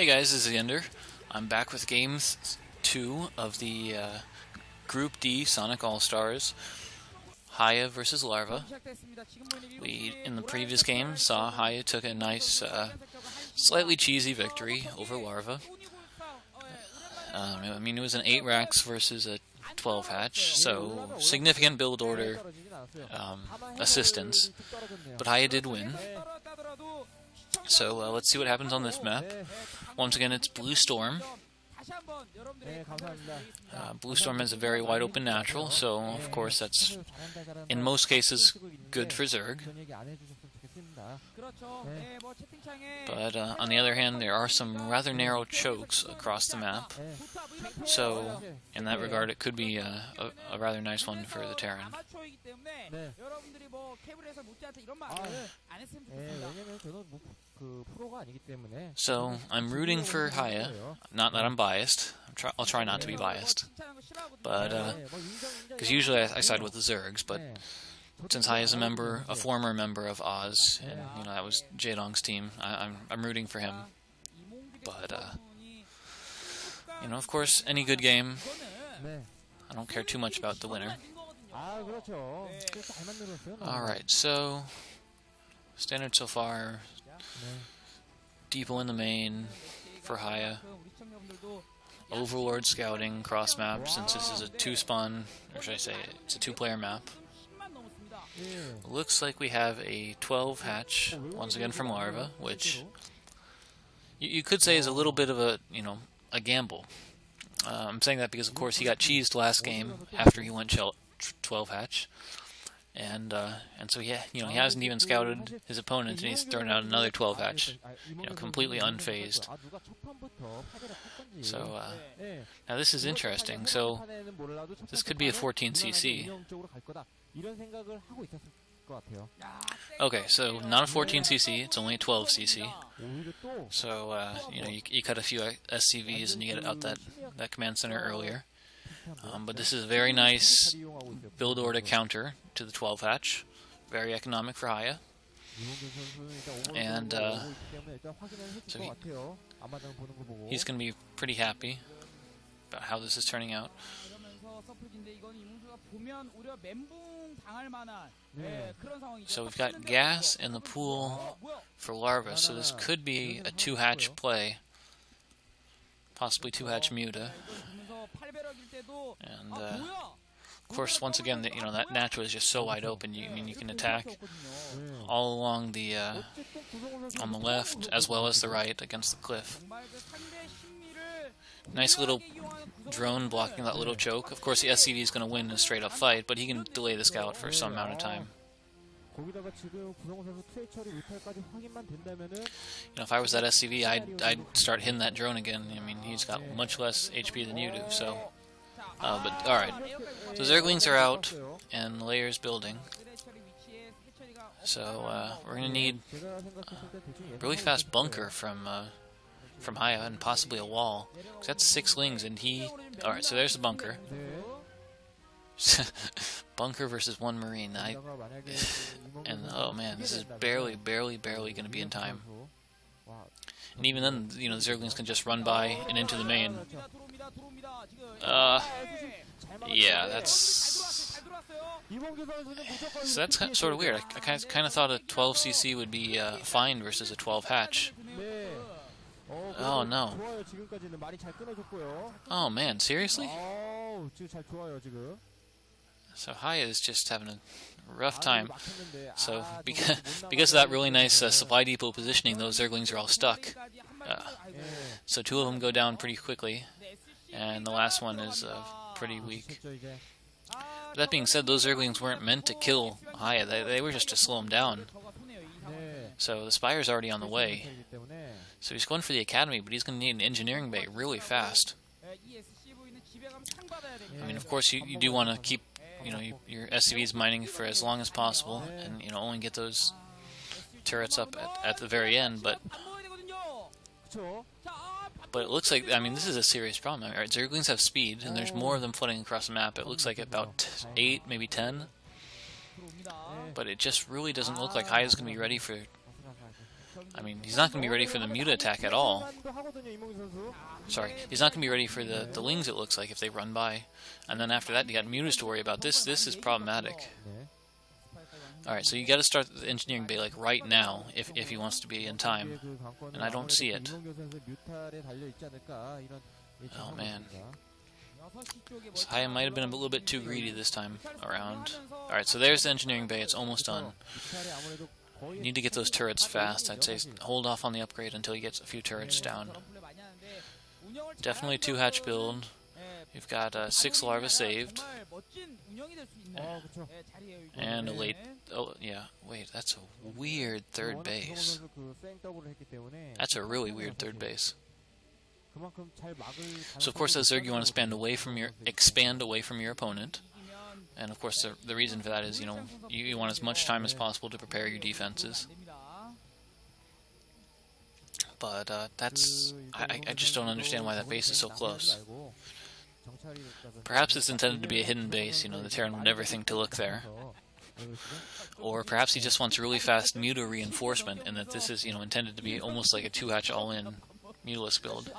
Hey guys, this is TheEnder. I'm back with Game 2 of the Group D Sonic All-Stars, Hiya versus Larva. We, in the previous game, saw Hiya took a nice, slightly cheesy victory over Larva. I mean, it was an 8 racks versus a 12 hatch, so significant build order assistance, but Hiya did win. So let's see what happens on this map. Once again, it's Blue Storm. Blue Storm has a very wide open natural, so of course that's in most cases good for Zerg. But on the other hand, there are some rather narrow chokes across the map, so in that regard it could be a rather nice one for the Terran. So I'm rooting for Hiya. Not that I'm biased. I'll try not to be biased, but because usually I side with the Zergs, but since Hiya is a former member of Oz, and you know that was Jaedong's team, I'm rooting for him. But you know, of course, any good game, I don't care too much about the winner. All right, so standard so far. Depot in the main for Hiya. Overlord scouting cross map, since this is a 2-spawn, or should I say it's a 2-player map. Looks like we have a 12 hatch once again from Larva, which you could say is a little bit of a a gamble. I'm saying that because of course he got cheesed last game after he went 12 hatch. And so he hasn't even scouted his opponent, and he's thrown out another 12 hatch, completely unfazed. So now this is interesting. So this could be a 14cc. Okay, so not a 14cc, it's only a 12cc. So you cut a few SCVs and you get out that command center earlier. But this is a very nice build order counter to the 12 hatch. Very economic for Hiya. And so he's going to be pretty happy about how this is turning out. So we've got gas in the pool for Larva, so this could be a 2-hatch play. Possibly 2-hatch Muta. And of course, once again, that natural is just so wide open. You can attack all along the on the left as well as the right against the cliff. Nice little drone blocking that little choke. Of course, the SCV is going to win a straight-up fight, but he can delay the scout for some amount of time. If I was that SCV, I'd start hitting that drone again. I mean, he's got much less HP than you do, so. But alright, so Zerglings are out, and the layer's building. So we're gonna need a really fast bunker from Hiya, and possibly a wall. 'Cause that's 6 lings, and he. Alright, so there's the bunker. Bunker versus 1 Marine. And oh man, this is barely going to be in time. And even then, the Zerglings can just run by and into the main. Yeah, that's. So that's sort of weird. I kind of thought a 12cc would be fine versus a 12 hatch. Oh no. Oh man, seriously? So Hiya is just having a rough time. So because of that really nice supply depot positioning, those Zerglings are all stuck. So 2 of them go down pretty quickly, and the last one is pretty weak. But that being said, those Zerglings weren't meant to kill Hiya. They were just to slow him down. So the Spire's already on the way. So he's going for the Academy, but he's going to need an engineering bay really fast. I mean, of course, you do want to keep your SCVs mining for as long as possible, and only get those turrets up at the very end. But it looks like, I mean, this is a serious problem. All right, Zerglings have speed, and there's more of them flooding across the map. It looks like about 8, maybe 10. But it just really doesn't look like Hiya's going to be ready for I mean, he's not going to be ready for the Muta attack at all. Sorry, he's not going to be ready for the Lings, it looks like, if they run by. And then after that, you got Mutas to worry about. This is problematic. Alright, so you got to start the engineering bay like right now if he wants to be in time. And I don't see it. Oh man. So hiya might have been a little bit too greedy this time around. Alright, so there's the engineering bay. It's almost done. You need to get those turrets fast. I'd say hold off on the upgrade until you get a few turrets down. Definitely a 2-hatch build. You've got 6 larvae saved. And a late... Oh, yeah. Wait, that's a weird third base. That's a really weird third base. So of course as Zerg you want to expand away from your opponent. And of course the reason for that is, you want as much time as possible to prepare your defenses. But I just don't understand why that base is so close. Perhaps it's intended to be a hidden base, the Terran would never think to look there. Or perhaps he just wants really fast Muta reinforcement, and that this is, intended to be almost like a 2-hatch all-in Mutalist build.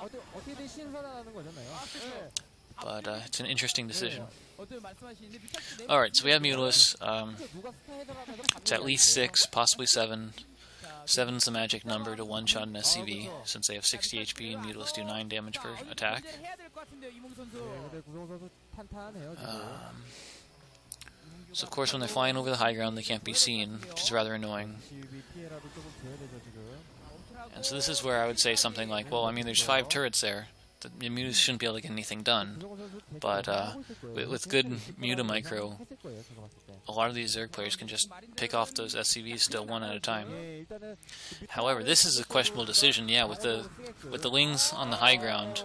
But it's an interesting decision. Alright, so we have Mutalists. It's at least 6, possibly 7. 7's the magic number to one-shot an SCV, since they have 60 HP and Mutalists do 9 damage per attack. So of course when they're flying over the high ground they can't be seen, which is rather annoying. And so this is where I would say something like, well, I mean there's 5 turrets there. The Mutas shouldn't be able to get anything done. But with good Muta micro, a lot of these Zerg players can just pick off those SCVs still one at a time. However, this is a questionable decision, yeah, with the Lings on the high ground.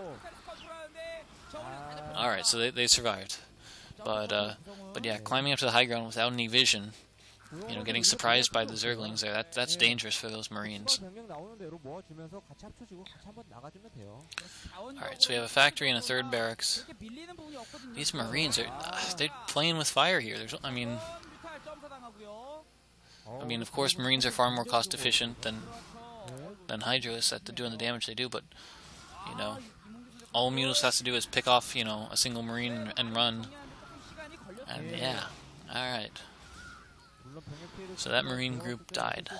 Alright, so they survived. But yeah, climbing up to the high ground without any vision, getting surprised by the Zerglings there, that's dangerous for those Marines. Alright, so we have a factory and a 3rd barracks. These Marines they're playing with fire here. I mean, of course, Marines are far more cost efficient than Hydralisks at doing the damage they do, but, all Mutalist has to do is pick off, a single Marine and run. And yeah, alright. So that Marine group died.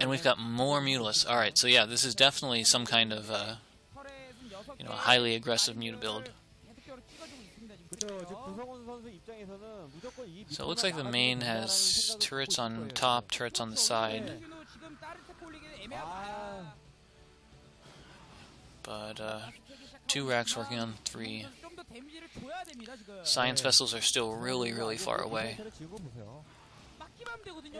And we've got more Mutalists. Alright, so yeah, this is definitely some kind of, a highly aggressive Muta build. So it looks like the main has turrets on top, turrets on the side. But, 2 racks working on 3. Science vessels are still really, really far away.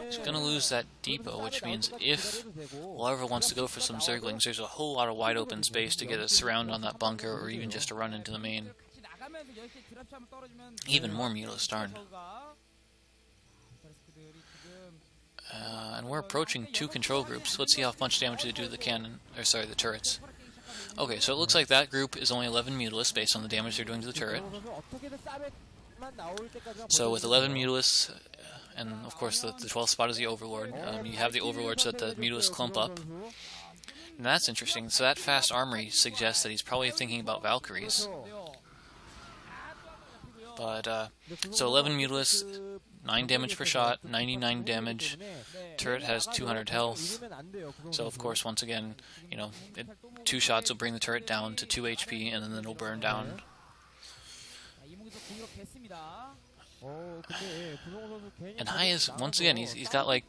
He's going to lose that depot, which means if Larva wants to go for some Zerglings, there's a whole lot of wide open space to get a surround on that bunker, or even just to run into the main. Even more Mutalists, darn. And we're approaching 2 control groups. Let's see how much damage they do to the cannon, or sorry, the turrets. Okay, so it looks like that group is only 11 Mutalists based on the damage they're doing to the turret. So with 11 Mutalists, and of course the 12th spot is the Overlord, you have the Overlord so that the Mutalists clump up. And that's interesting. So that fast armory suggests that he's probably thinking about Valkyries. But, so 11 Mutalists, 9 damage per shot, 99 damage, turret has 200 health, so of course once again, 2 shots will bring the turret down to 2 HP and then it'll burn down. And hiya's, once again, he's got like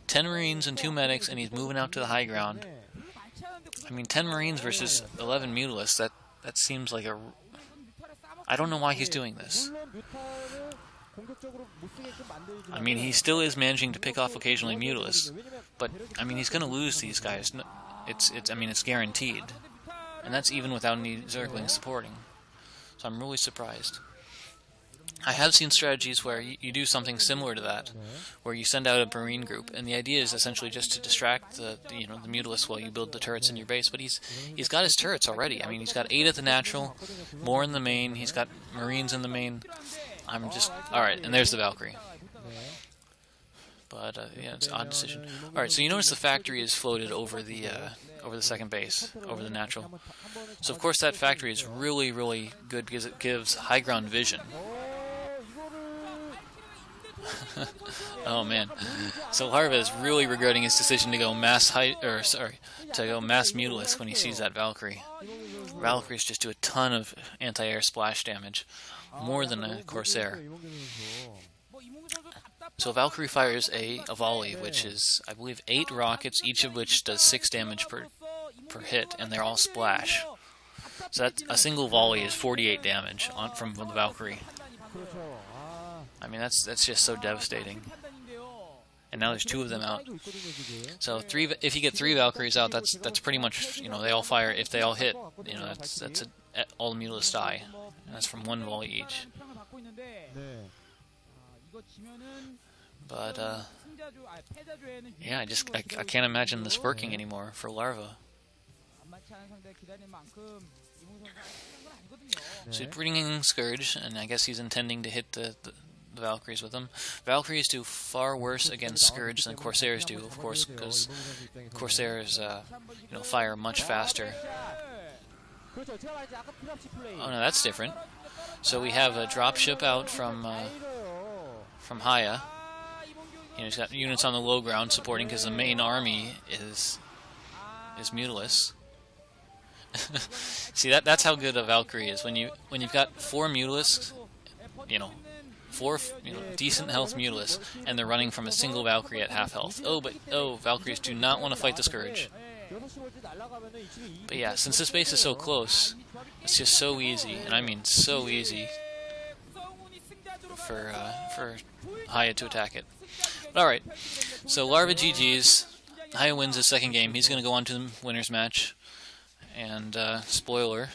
10 Marines and 2 medics and he's moving out to the high ground. I mean 10 Marines versus 11 Mutalists, that seems like I don't know why he's doing this. I mean, he still is managing to pick off occasionally Mutalists, but I mean, he's going to lose these guys. It's guaranteed, and that's even without any Zerglings supporting. So I'm really surprised. I have seen strategies where you do something similar to that, where you send out a Marine group, and the idea is essentially just to distract the Mutalists while you build the turrets in your base. But he's got his turrets already. I mean, he's got 8 at the natural, more in the main. He's got Marines in the main. Alright, and there's the Valkyrie. But yeah, it's an odd decision. All right, so you notice the factory is floated over the second base, over the natural. So of course that factory is really, really good because it gives high ground vision. Oh man! So Larva is really regretting his decision to go mass Mutalisk when he sees that Valkyrie. Valkyries just do a ton of anti-air splash damage, more than a Corsair. So Valkyrie fires a volley, which is, I believe, 8 rockets, each of which does 6 damage per hit, and they're all splash. So that a single volley is 48 damage from the Valkyrie. I mean, that's just so devastating. And now there's 2 of them out. So if you get 3 Valkyries out, that's pretty much, you know, they all fire. If they all hit, you know, all the Mutalisks die. And that's from 1 volley each. But yeah, I can't imagine this working anymore for Larva. So he's bringing Scourge, and I guess he's intending to hit the Valkyries with them. Valkyries do far worse against Scourge than Corsairs do, of course, because Corsairs you know, fire much faster. Oh no, that's different. So we have a dropship out from Hiya. You know, he's got units on the low ground supporting because the main army is Mutalisks. See, that's how good a Valkyrie is. When you've got 4 Mutalisks, you know, 4 decent health Mutalisks, and they're running from a single Valkyrie at half health. Oh, Valkyries do not want to fight the Scourge. But yeah, since this base is so close, it's just so easy, and I mean so easy for Hiya to attack it. All right, so Larva GG's. Hiya wins his second game. He's going to go on to the winner's match. And spoiler,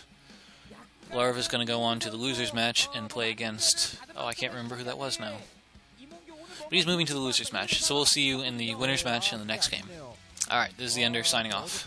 Larva's going to go on to the loser's match and play against... Oh, I can't remember who that was now. But he's moving to the loser's match. So we'll see you in the winner's match in the next game. Alright, this is TheEnder signing off.